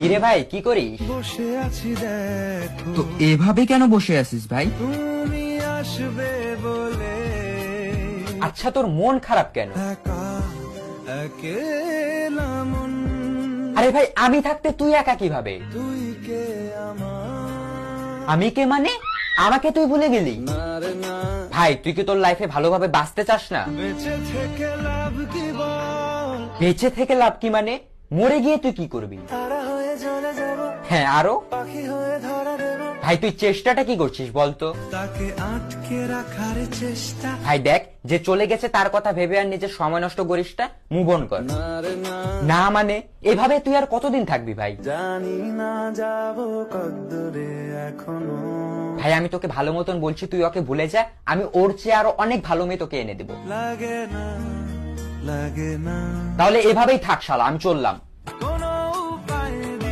কিরে ভাই কি করিস? বসে আছি দেখো তো এভাবে কেন বসে আছিস ভাই? তুমি আসবে বলে আচ্ছা তোর মন খারাপ কেন? একা একেলা মন আরে ভাই আমি থাকতে তুই একা কিভাবে? তুই কে আমার আমি কে মানে? আমাকে তুই ভুলে গেলি? না রে না ভাই তুই কি তোর লাইফে ভালোভাবে বাঁচতে চাস না? বেঁচে থেকে লাভ কি বল বেঁচে থেকে লাভ কি মানে? মরে গিয়ে তুই কি করবি? তারা হয়ে চলে যাব হ্যাঁ আরো? পাখি হয়ে ধরা দেব ভাই তুই চেষ্টাটা কি করছিস বলতো? তাকে আটকে রাখার চেষ্টা ভাই দেখ যে চলে গেছে তার কথা ভেবে আর নিজের সময় নষ্ট করিস না, মুভ অন কর। না রে না না মানে এভাবে তুই আর কতদিন থাকবি ভাই? জানি না যাব কদ্দূরে এখনো ভাই আমি তোকে ভালো মতন বলছি তুই ওকে ভুলে যা, আমি ওর চেয়ে আরো অনেক ভালো মেয়ে তোকে এনে দেবো। লাগে না লাগে না তাহলে এভাবেই থাক শালা, আমি চললাম।